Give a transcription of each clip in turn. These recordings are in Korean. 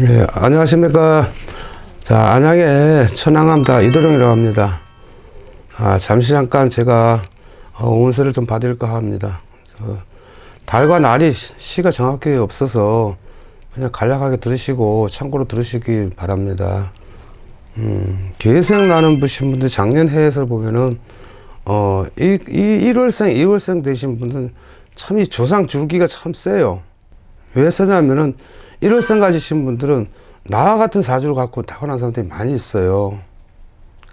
네, 안녕하십니까. 자, 안양의 천안함다 이도령이라고 합니다. 잠시 잠깐 제가 운세를 좀 받을까 합니다. 달과 날이 시가 정확히 없어서 그냥 간략하게 들으시고 참고로 들으시기 바랍니다. 계생 나는 분들 작년 해에서 보면은 1월생, 2월생 되신 분들은 참 이 조상 줄기가 참 세요. 왜 세냐면은 1월생 가지신 분들은 나와 같은 사주를 갖고 타고난 사람들이 많이 있어요.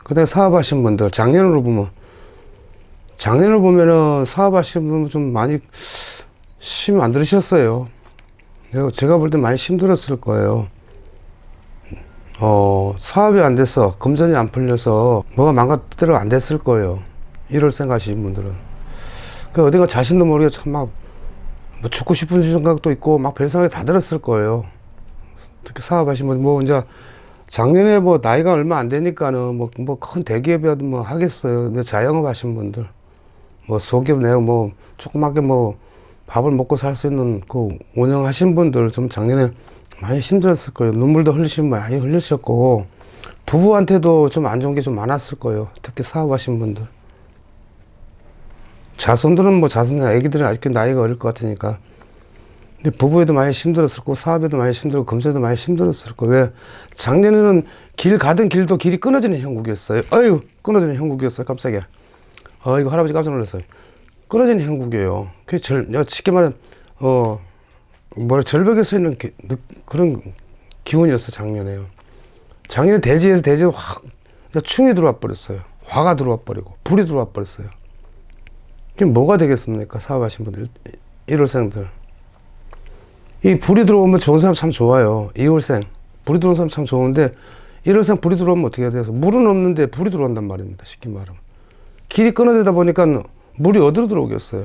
그다음에 사업하신 분들, 작년으로 보면은 사업하신 분은 좀 많이 힘 안 들으셨어요. 제가 볼 때 많이 힘들었을 거예요. 사업이 안 돼서, 금전이 안 풀려서 뭐가 망가뜨려 안 됐을 거예요. 1월생 가시신 분들은. 어딘가 자신도 모르게 참 막 죽고 싶은 생각도 있고 막 별 생각이 다 들었을 거예요. 특히 사업하신 분, 이제 작년에 나이가 얼마 안 되니까는 큰 대기업이라도 하겠어요. 자영업 하신 분들, 소기업 내고 조그맣게 밥을 먹고 살 수 있는 운영하신 분들 좀 작년에 많이 힘들었을 거예요. 눈물도 흘리시면 많이 흘리셨고, 부부한테도 좀 안 좋은 게 좀 많았을 거예요. 특히 사업하신 분들. 자손들은 애기들은 아직 나이가 어릴 것 같으니까. 근데 부부에도 많이 힘들었을 거고, 사업에도 많이 힘들고, 금전에도 많이 힘들었을 거예요. 왜? 작년에는 길 가던 길도 길이 끊어지는 형국이었어요. 끊어지는 형국이었어요. 깜짝이야. 이거 할아버지 깜짝 놀랐어요. 끊어지는 형국이에요. 그게 쉽게 말하면, 절벽에 서 있는 그런 기운이었어, 작년에요. 작년에 대지에서 확, 충이 들어와 버렸어요. 화가 들어와 버리고, 불이 들어와 버렸어요. 그럼 뭐가 되겠습니까? 사업하신 분들, 1월생들. 이 불이 들어오면 좋은 사람 참 좋아요. 2월생. 불이 들어오는 사람 참 좋은데, 1월생 불이 들어오면 어떻게 해야 돼서? 물은 없는데 불이 들어온단 말입니다. 쉽게 말하면. 길이 끊어지다 보니까 물이 어디로 들어오겠어요?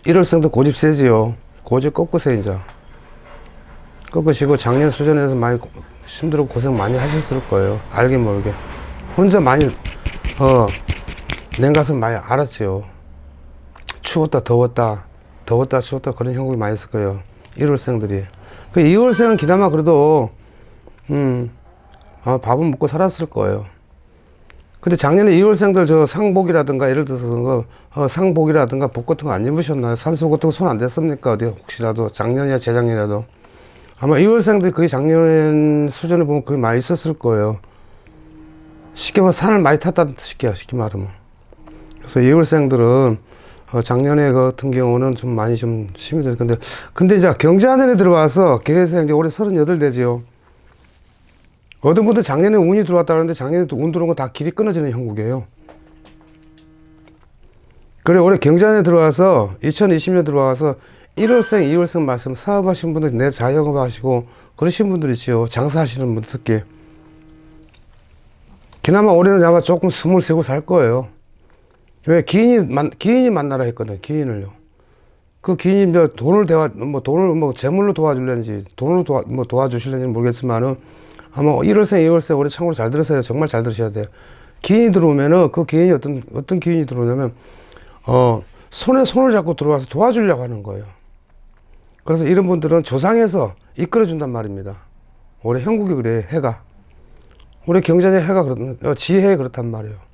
1월생도 고집 세지요. 고집 꺾으세요, 이제. 꺾으시고 작년 수전에서 많이 힘들고 고생 많이 하셨을 거예요. 알게 모르게. 혼자 많이, 냉가슴 많이 알았지요. 추웠다, 더웠다, 추웠다, 그런 형국이 많이 있을 거예요. 1월생들이. 2월생은 그나마 그래도, 밥은 먹고 살았을 거예요. 근데 작년에 2월생들 상복이라든가, 예를 들어서 상복이라든가 복 같은 거 안 입으셨나요? 산소 같은 거 손 안 댔습니까? 어디 혹시라도 작년이나 재작년이라도. 아마 2월생들이 거의 작년 수준을 보면 그게 많이 있었을 거예요. 쉽게 말하면 산을 많이 탔다는 뜻이야, 쉽게 말하면. 그래서 2월생들은 작년에 같은 경우는 좀 많이 좀 힘이 들었는데, 근데 이제 경자년에 들어와서 계획상 이제 올해 38 되지요. 어떤 분들 작년에 운이 들어왔다 그러는데 작년에 운 들어온 거 다 길이 끊어지는 형국이에요. 그래, 올해 경자년에 들어와서 2020년 들어와서 1월생, 2월생 말씀 사업하신 분들, 내 자영업 하시고 그러신 분들 있지요. 장사하시는 분들 특히. 그나마 올해는 아마 조금 숨을 쉬고 살 거예요. 왜? 기인이 만나라 했거든, 기인을요. 그 기인이 돈을 재물로 도와주려는지, 돈으로 도와주실는지 모르겠지만은, 아마 1월생, 2월생 올해 참고로 잘 들으세요. 정말 잘 들으셔야 돼요. 기인이 들어오면은, 그 기인이 어떤 기인이 들어오냐면, 손에 손을 잡고 들어와서 도와주려고 하는 거예요. 그래서 이런 분들은 조상에서 이끌어준단 말입니다. 올해 형국이 그래, 해가. 올해 경자년 해가 지혜 그렇단 말이에요.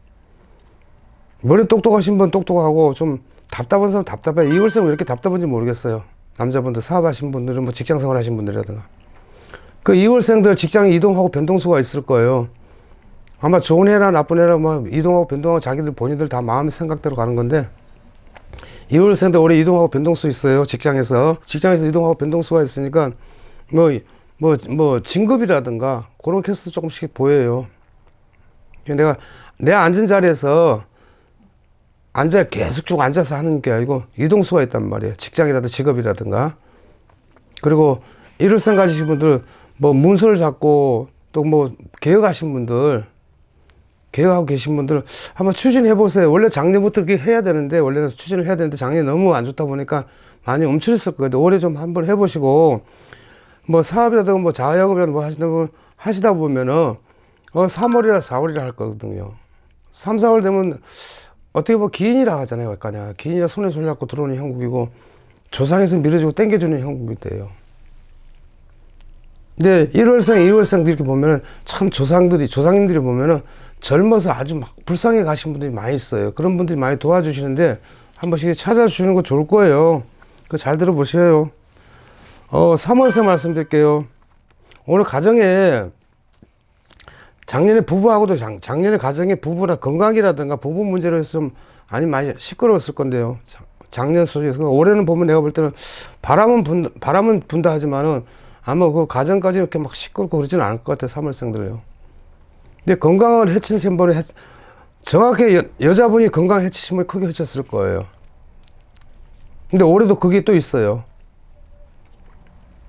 머리 똑똑하신 분 똑똑하고 좀 답답한 사람 답답해. 2월생 왜 이렇게 답답한지 모르겠어요. 남자분들 사업하신 분들은 직장생활 하신 분들이라든가. 2월생들 직장 이동하고 변동수가 있을 거예요. 아마 좋은 해나 나쁜 해나 이동하고 변동하고 자기들 본인들 다 마음의 생각대로 가는 건데, 2월생들 올해 이동하고 변동수 있어요. 직장에서 이동하고 변동수가 있으니까 진급이라든가 그런 케이스도 조금씩 보여요. 내가 내 앉은 자리에서 계속 쭉 앉아서 하는 게 아니고 이동수가 있단 말이에요. 직장이라든가 직업이라든가. 그리고 1월생 가지신 분들, 문서를 잡고 또 개혁하신 분들, 개혁하고 계신 분들 한번 추진해 보세요. 원래 작년부터 그렇게 해야 되는데, 원래는 추진을 해야 되는데 작년에 너무 안 좋다 보니까 많이 움츠렸을 거예요. 올해 좀 한번 해보시고, 사업이라든가 자영업이라든가 하시다 보면은, 3월이라 4월이라 할 거거든요. 3, 4월 되면 어떻게 기인이라 하잖아요. 기인이라 손에 손 잡고 들어오는 형국이고, 조상에서 밀어주고 땡겨주는 형국이 돼요. 근데 1월생, 2월생 이렇게 보면은 참 조상님들이 보면은 젊어서 아주 막 불쌍해 가신 분들이 많이 있어요. 그런 분들이 많이 도와주시는데 한 번씩 찾아주시는 거 좋을 거예요. 그거 잘 들어보셔요. 3월생 말씀드릴게요. 오늘 가정에 작년에 부부하고도 작년에 가정에 부부나 건강이라든가 부부 문제로 해서 좀 많이 시끄러웠을 건데요. 작년 소식에서 올해는 보면 내가 볼 때는 바람은 분다 하지만은 아마 그 가정까지 이렇게 막 시끄럽고 그러지는 않을 것 같아요. 3월생들은요. 근데 건강을 해치신 분이 정확히 여자분이 건강 해치심을 크게 해쳤을 거예요. 근데 올해도 그게 또 있어요.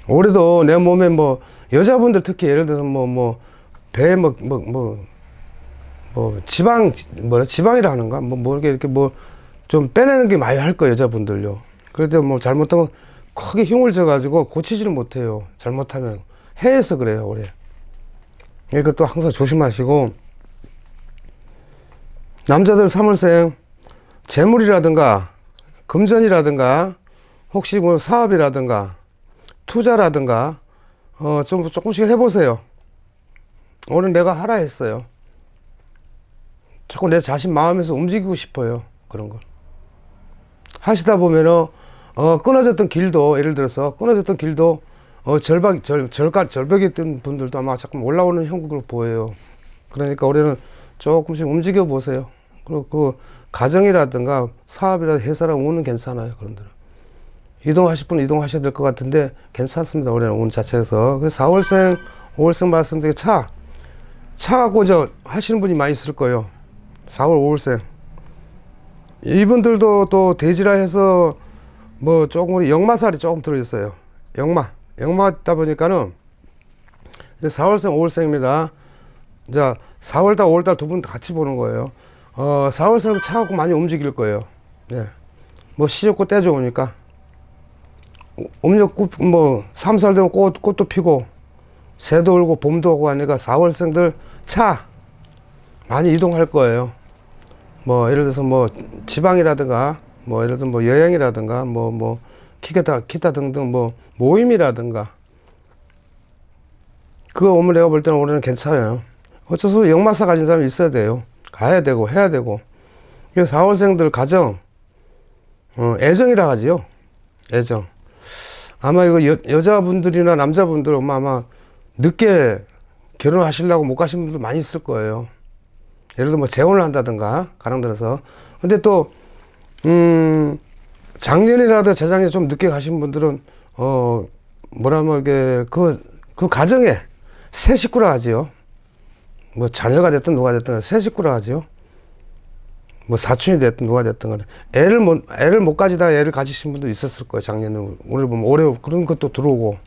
올해도 내 몸에 뭐 여자분들 특히 예를 들어서 배에 지방이라 하는가 이렇게 좀 빼내는 게 많이 할 거예요. 여자분들요. 그런데 뭐 잘못하면 크게 힘을 줘가지고 고치지를 못해요. 잘못하면 해에서 그래요. 올해. 이것도 항상 조심하시고, 남자들 3월생 재물이라든가 금전이라든가 혹시 뭐 사업이라든가 투자라든가 좀 조금씩 해보세요. 오늘 내가 하라 했어요. 자꾸 내 자신 마음에서 움직이고 싶어요. 그런 걸 하시다 보면은 끊어졌던 길도, 예를 들어서 끊어졌던 길도 절벽에 있던 분들도 아마 자꾸 올라오는 형국으로 보여요. 그러니까 올해는 조금씩 움직여 보세요. 그리고 그 가정이라든가 사업이라든가 회사랑 운은 괜찮아요. 그런 데는 이동하실 분은 이동하셔야 될 것 같은데 괜찮습니다. 올해는 운 자체에서. 그래서 4월생 5월생 말씀드린 차 갖고 하시는 분이 많이 있을 거예요. 4월 5월생 이분들도 또 대지라 해서 뭐 조금 우리 역마살이 조금 들어있어요. 역마다 보니까는 4월생 5월생입니다. 자, 4월달 5월달 두 분 같이 보는 거예요. 4월생 차 갖고 많이 움직일 거예요. 네. 뭐 시좋고 때 좋으니까 음력꽃 3살 되면 꽃도 피고 새도 울고 봄도 오고 하니까 4월생들 차 많이 이동할 거예요. 뭐 예를 들어서 뭐 지방이라든가 뭐 예를 들어서 뭐 여행이라든가 기타 등등 뭐 모임이라든가 그거 오면 내가 볼 때는 올해는 괜찮아요. 어쩔 수 없이 역마사 가진 사람이 있어야 돼요. 가야 되고 해야 되고. 그래서 4월생들 가정 애정이라 하지요. 애정. 아마 이거 여자분들이나 남자분들 아마 늦게 결혼하시려고 못 가신 분들 많이 있을 거예요. 예를 들어 뭐 재혼을 한다든가 가령 들어서. 근데 또 작년이라도 재작년에 좀 늦게 가신 분들은 이게 그 가정에 새 식구라 하지요. 뭐 자녀가 됐든 누가 됐든 새 식구라 하지요. 뭐 사촌이 됐든 누가 됐든 간에 애를 못 가지다가 애를 가지신 분도 있었을 거예요. 작년에. 올해 보면 올해 그런 것도 들어오고.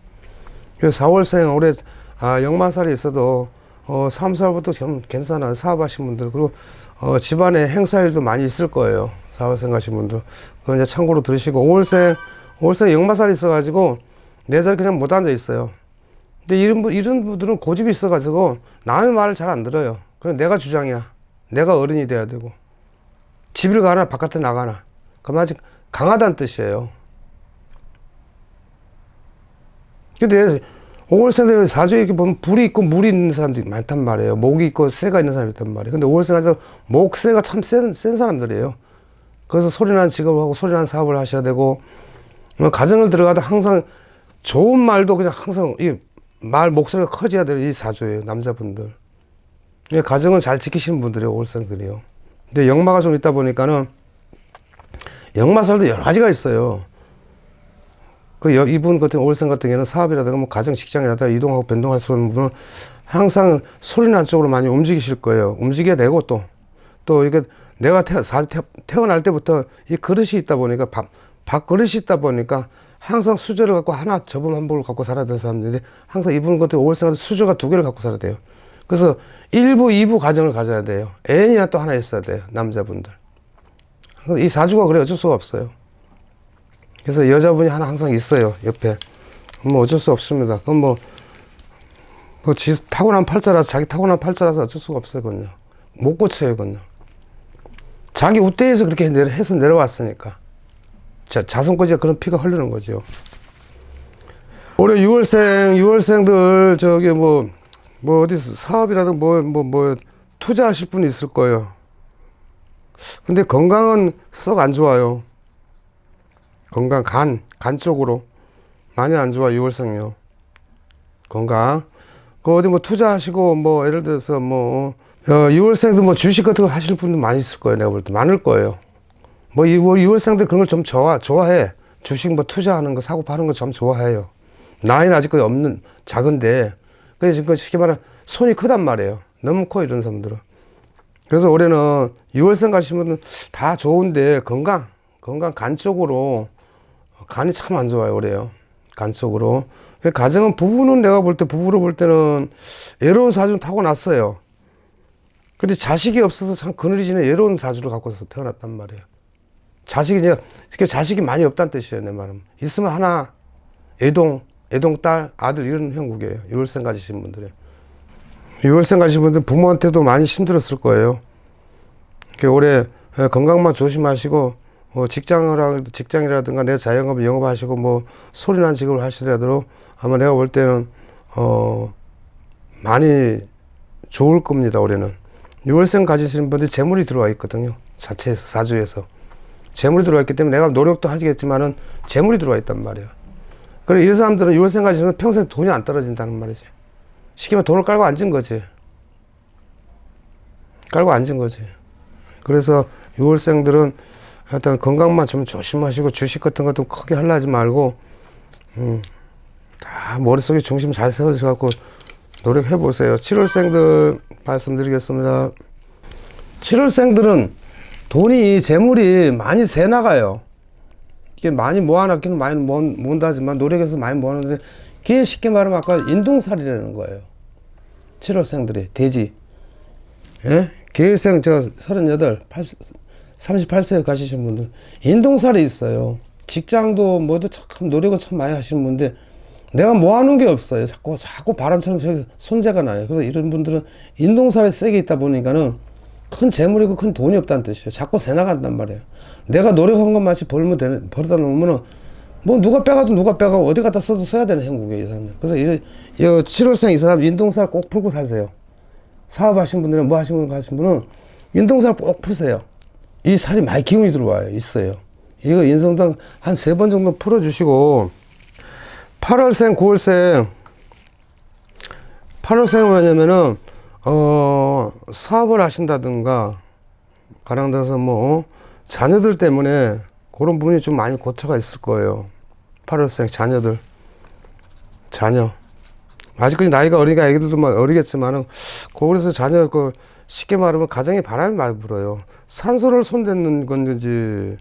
그래서 4월생 올해 역마살이 있어도 3, 4월부터 좀 괜찮아요. 사업하신 분들. 그리고 집안에 행사일도 많이 있을 거예요. 4월생 가신 분들. 그거 이제 참고로 들으시고. 5월생 역마살이 있어가지고 내 자리 그냥 못 앉아 있어요. 근데 이런 분들은 고집이 있어가지고 남의 말을 잘 안 들어요. 그냥 내가 주장이야. 내가 어른이 돼야 되고. 집을 가나 바깥에 나가나. 그럼 아직 강하다는 뜻이에요. 근데 5월생들은 사주에 이렇게 보면 불이 있고 물이 있는 사람들이 많단 말이에요. 목이 있고 새가 있는 사람이 있단 말이에요. 근데 5월생에서 목새가 참 센 사람들이에요. 그래서 소리난 직업을 하고 소리난 사업을 하셔야 되고, 가정을 들어가도 항상 좋은 말도 그냥 항상 말 목소리가 커져야 돼요. 이 사주예요. 남자분들. 가정은 잘 지키시는 분들이에요. 5월생들이요. 근데 역마가 좀 있다 보니까는 역마살도 여러 가지가 있어요. 이분 같은 5월생 같은 경우는 사업이라든가 뭐 가정 직장이라든가 이동하고 변동할 수 있는 분은 항상 소리난 쪽으로 많이 움직이실 거예요. 움직여야 되고 또 이렇게 내가 태어날 때부터 이 그릇이 있다 보니까 밥 그릇이 있다 보니까 항상 수저를 갖고 하나 저번 한 복을 갖고 살아야 되는 사람들이 항상 이분 같은 5월생한테 수저가 2개를 갖고 살아야 돼요. 그래서 1부, 2부 가정을 가져야 돼요. 애인이나 또 하나 있어야 돼요. 남자분들. 이 사주가 그래 어쩔 수가 없어요. 그래서 여자분이 하나 항상 있어요. 옆에. 뭐 어쩔 수 없습니다. 그건 타고난 팔자라서 자기 타고난 팔자라서 어쩔 수가 없어요. 그건요. 못 고쳐요. 그건요. 자기 우대에서 그렇게 해서 내려왔으니까. 자손까지 그런 피가 흐르는 거죠. 올해 6월생들 저기 뭐 어디서 사업이라든 뭐 투자하실 분이 있을 거예요. 근데 건강은 썩 안 좋아요. 건강, 간 쪽으로 많이 안 좋아. 6월생이요. 건강. 그 어디 뭐 투자하시고 뭐 예를 들어서 뭐 6월생들 뭐 주식 같은 거 하실 분도 많이 있을 거예요. 내가 볼 때 많을 거예요. 뭐 6월생들 그런 걸 좀 좋아해. 주식 뭐 투자하는 거 사고 파는 거 좀 좋아해요. 나이는 아직 없는 작은데 그래서 지금 쉽게 말하면 손이 크단 말이에요. 너무 커 이런 사람들은. 그래서 올해는 6월생 가시는 분은 다 좋은데 건강 간 쪽으로 간이 참 안 좋아요. 올해요. 간 쪽으로. 가정은 부부는 내가 볼 때 부부로 볼 때는 외로운 사주는 타고났어요. 근데 자식이 없어서 참 그늘지는 외로운 사주를 갖고서 태어났단 말이에요. 자식이 많이 없다는 뜻이에요. 내 말은. 있으면 하나 애동 딸 아들 이런 형국이에요. 6월생 가지신 분들이. 6월생 가지신 분들 부모한테도 많이 힘들었을 거예요. 올해 건강만 조심하시고 직장이라든가 내 자영업 영업하시고 뭐 소리난 직업을 하시더라도 아마 내가 볼 때는 많이 좋을 겁니다. 올해는 6월생 가지시는 분들이 재물이 들어와 있거든요. 자체에서 사주에서 재물이 들어와 있기 때문에 내가 노력도 하시겠지만은 재물이 들어와 있단 말이에요. 그래 이런 사람들은 6월생 가지시면 평생 돈이 안 떨어진다는 말이지. 쉽게 말하면 돈을 깔고 앉은 거지. 그래서 6월생들은 하여튼 건강만 좀 조심하시고 주식 같은 것도 크게 하려 하지 말고 다 머릿속에 중심 잘 세워주셔갖고 노력해 보세요. 7월생들 말씀드리겠습니다. 7월생들은 돈이 재물이 많이 새 나가요. 이게 많이 모아놨기는 많이 모은다지만 노력해서 많이 모아놨는데 그게 쉽게 말하면 아까 인동살이라는 거예요. 7월생들이 돼지. 예? 계획생 저 38, 38세 가시신 분들 인동살이 있어요. 직장도 뭐도 참 노력을 참 많이 하시는 분인데 내가 뭐 하는 게 없어요. 자꾸 바람처럼 손재가 나요. 그래서 이런 분들은 인동살이 세게 있다 보니까는 큰 재물이고 큰 돈이 없다는 뜻이에요. 자꾸 새 나간단 말이에요. 내가 노력한 것만이 벌어다 놓으면은 뭐 누가 빼가고 어디 갖다 써야 되는 형국이에요. 이 사람들. 그래서 이 7월생 이 사람 인동살 꼭 풀고 사세요. 사업하신 분들은 뭐 하시는 분은 인동살 꼭 푸세요. 이 살이 많이 기운이 들어와요. 있어요. 이거 인성상 한 3번 정도 풀어주시고 8월생 9월생은 뭐냐면은 사업을 하신다든가 가령 들어서 뭐 자녀들 때문에 그런 부분이 좀 많이 고쳐가 있을 거예요. 8월생 자녀 아직까지 나이가 어리니까 애기들도 막 어리겠지만은 그래서 자녀 쉽게 말하면 가정에 바람이 많이 불어요. 산소를 손댔는 건지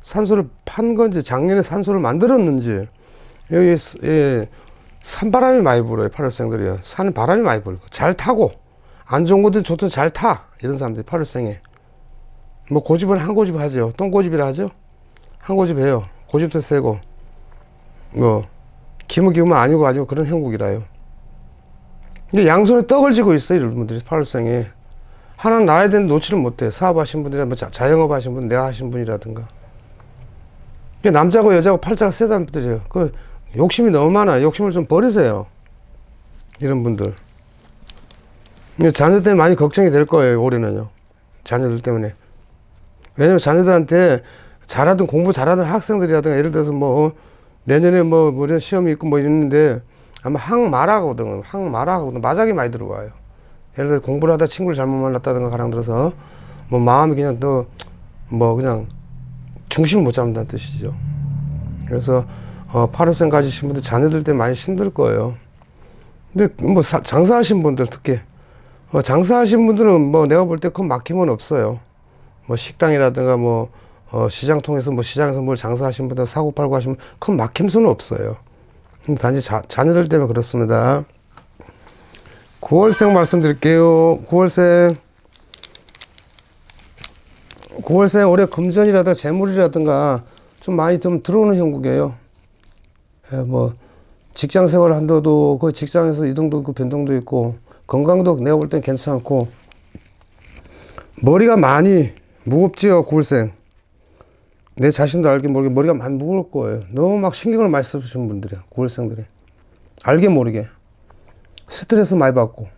산소를 판 건지 작년에 산소를 만들었는지 여기 산바람이 많이 불어요. 8월생들이요. 산 바람이 많이 불고 잘 타고 안 좋은 것들 좋든 잘 타 이런 사람들이 8월생에 뭐 고집은 한 고집 하죠. 똥고집이라 하죠. 한 고집 해요. 고집도 세고 뭐 기면 아니고 그런 형국이라요. 근데 양손에 떡을 쥐고 있어요. 이런 분들이 8월생에 하나는 나야 되는데 놓지를 못해. 사업하신 분이나 뭐 자영업 하신 분, 내가 하신 분이라든가. 남자고 여자고 팔자가 세다는 분들이에요. 욕심이 너무 많아요. 욕심을 좀 버리세요. 이런 분들. 자녀 때문에 많이 걱정이 될 거예요. 올해는요. 자녀들 때문에. 왜냐면 자녀들한테 공부 잘하던 학생들이라든가 예를 들어서 뭐 내년에 뭐 시험이 있고 뭐 이러는데 아마 항마라거든. 마작이 많이 들어와요. 예를 들어 공부를 하다 친구를 잘못 만났다든가 가령 들어서 뭐 마음이 그냥 그냥 중심을 못 잡는다는 뜻이죠. 그래서 8월생 가지신 분들 자녀들 때문에 많이 힘들 거예요. 근데 뭐 장사하신 분들 특히 장사하신 분들은 뭐 내가 볼 때 큰 막힘은 없어요. 뭐 식당이라든가 뭐 시장 통해서 뭐 시장에서 뭘 장사하신 분들 사고 팔고 하시면 큰 막힘수는 없어요. 단지 자녀들 때문에 그렇습니다. 9월생 말씀드릴게요. 9월생 올해 금전이라든가 재물이라든가 좀 많이 좀 들어오는 형국이에요. 뭐 직장 생활 한도도 그 직장에서 이동도 있고 변동도 있고 건강도 내가 볼 땐 괜찮고 머리가 많이 무겁지요. 9월생 내 자신도 알게 모르게 머리가 많이 무거울 거예요. 너무 막 신경을 많이 쓰시는 분들이야. 9월생들이 알게 모르게 스트레스 많이 받고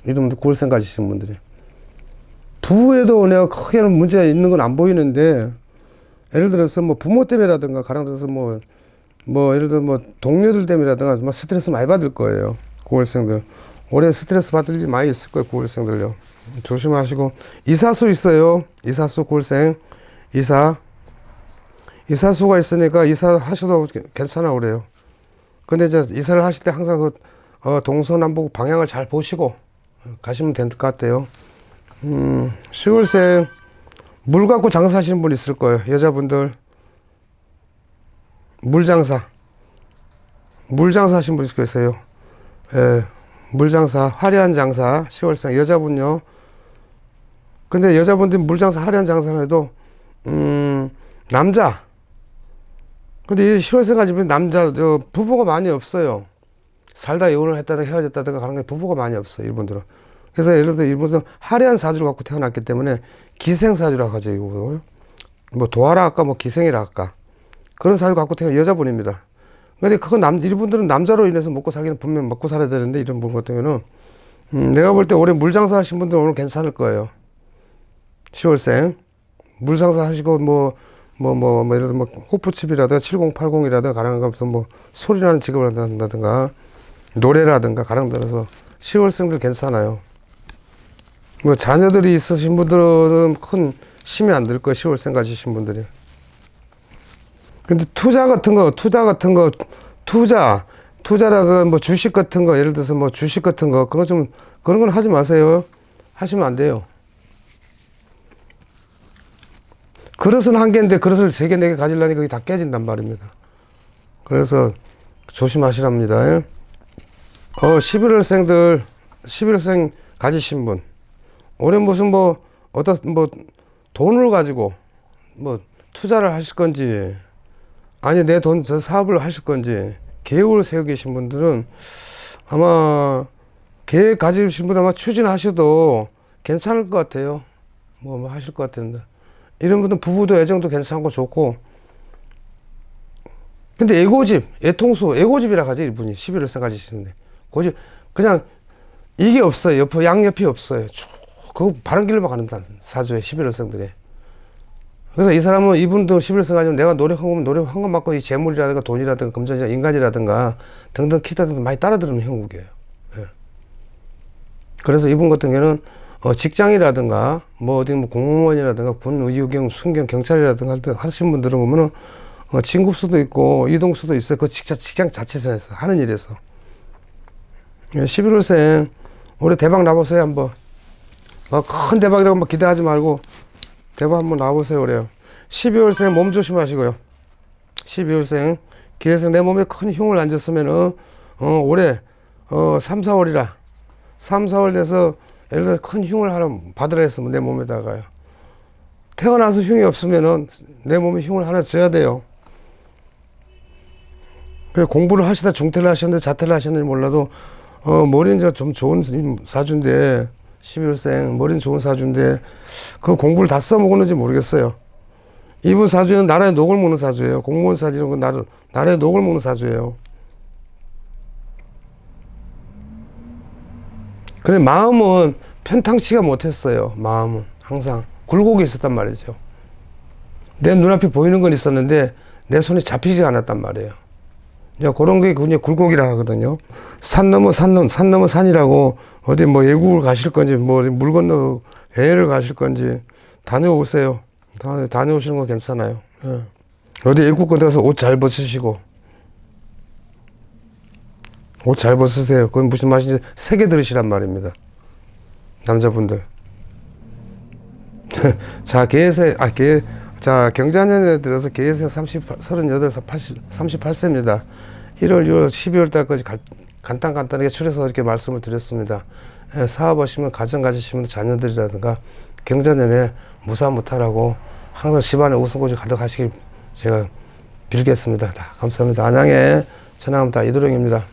이런 분들 9월생 가지신 분들이 부부에도 내가 크게는 문제가 있는 건 안 보이는데 예를 들어서 뭐 부모 때문이라든가 가령 들어서 뭐 예를 들어 뭐 동료들 때문이라든가 뭐 스트레스 많이 받을 거예요. 9월생들 올해 스트레스 받을 일이 많이 있을 거예요. 9월생들요. 조심하시고 이사수 있어요. 이사수 9월생 이사수가 있으니까 이사 하셔도 괜찮아 그래요. 근데 이제 이사를 하실 때 항상 그 동서남북 방향을 잘 보시고 가시면 될 것 같아요. 10월생 물 갖고 장사하시는 분 있을 거예요. 여자분들 물장사 하시는 분 있을 거예요. 예, 물장사 화려한 장사 10월생 여자분요. 근데 여자분들이 물장사 화려한 장사를 해도 남자 근데 이 10월생 가지고 남자 부부가 많이 없어요. 살다 이혼을 했다든가 헤어졌다든가 그런 게 부부가 많이 없어요. 이분들은. 그래서 예를 들어 이분들은 화려한 사주를 갖고 태어났기 때문에 기생사주라고 하죠. 이거 뭐 도화라 할까 뭐 기생이라 할까 그런 사주를 갖고 태어난 여자분입니다. 근데 그건 이분들은 남자로 인해서 먹고 살기는 분명 먹고 살아야 되는데 이런 분 같은 경우는 내가 볼 때 올해 물장사 하신 분들은 오늘 괜찮을 거예요. 10월생 물장사 하시고 예를 들어 뭐 호프집이라든가 7080이라든가 가령 가면서 뭐 소리나는 직업을 한다든가 노래라든가 가령 들어서 10월생들 괜찮아요. 뭐 자녀들이 있으신 분들은 큰 힘이 안 들 거예요. 10월생 가지신 분들이. 근데 투자라든가 뭐 주식 같은 거 예를 들어서 뭐 주식 같은 거 그거 좀 그런 건 하지 마세요. 하시면 안 돼요. 그릇은 한 개인데 그릇을 3개, 4개 가지려니까 그게 다 깨진단 말입니다. 그래서 조심하시랍니다. 11월생 가지신 분. 올해 무슨 돈을 가지고 투자를 하실 건지, 아니 내 돈 저 사업을 하실 건지, 계획을 세우고 계신 분들은 아마 계획 가지신 분 아마 추진하셔도 괜찮을 것 같아요. 뭐 하실 것 같은데. 이런 분들 부부도 애정도 괜찮고 좋고. 근데 애고집이라 하지, 이분이. 11월생 가지시는데. 고집, 그냥, 이게 없어요. 양옆이 없어요. 쭉, 그 바른 길로만 가는 사주에 11월생들이. 그래서 이 사람은, 이분도 11월생 가지면 내가 노력한 것만큼 이 재물이라든가 돈이라든가 금전이나 인간이라든가 등등 기타도 많이 따라들는 형국이에요. 예. 그래서 이분 같은 경우는 직장이라든가 어디 공무원이라든가 군, 의료경, 순경, 경찰이라든가 하시는 분들은 보면은 진급수도 있고 이동수도 있어요. 그 직장 자체에서 하는 일에서. 11월생 올해 대박 나보세요. 한번 큰 대박이라고 한번 기대하지 말고 대박 한번 나보세요. 그래요. 12월생 몸 조심하시고요. 12월생 기회생 내 몸에 큰 흉을 안 줬으면은 올해 3, 4월 돼서 예를 들어 큰 흉을 하나 받으라 했으면 내 몸에다가요. 태어나서 흉이 없으면은 내 몸에 흉을 하나 줘야 돼요. 그래 공부를 하시다 중퇴를 하셨는데 자퇴를 하셨는지 몰라도 머리는 좀 좋은 사주인데 11월생 머리는 좋은 사주인데 그 공부를 다 써먹었는지 모르겠어요. 이분 사주는 나라에 녹을 먹는 사주예요. 공무원 사주는 건 나라에 녹을 먹는 사주예요. 그래 마음은 편탕치가 못했어요. 마음은 항상 굴곡이 있었단 말이죠. 내 눈앞에 보이는 건 있었는데 내 손에 잡히지 않았단 말이에요. 이제 그런 게 그냥 굴곡이라 하거든요. 산 넘어 산이라고 어디 외국을 가실 건지 물 건너 해외를 가실 건지 다녀오세요. 다녀오시는 건 괜찮아요. 예. 어디 외국 가서 옷 잘 벗으시고 옷 잘 벗으세요. 그건 무슨 말인지 새겨 들으시란 말입니다. 남자분들. 자, 경자년에 들어서 계세 38세입니다. 1월, 6월, 12월 달까지 간단하게 추려서 이렇게 말씀을 드렸습니다. 사업하시면, 가정 가지시면 자녀들이라든가 경자년에 무사무탈하고 항상 집안에 웃음꽃이 가득하시길 제가 빌겠습니다. 감사합니다. 안양의 천하감다 이도령입니다.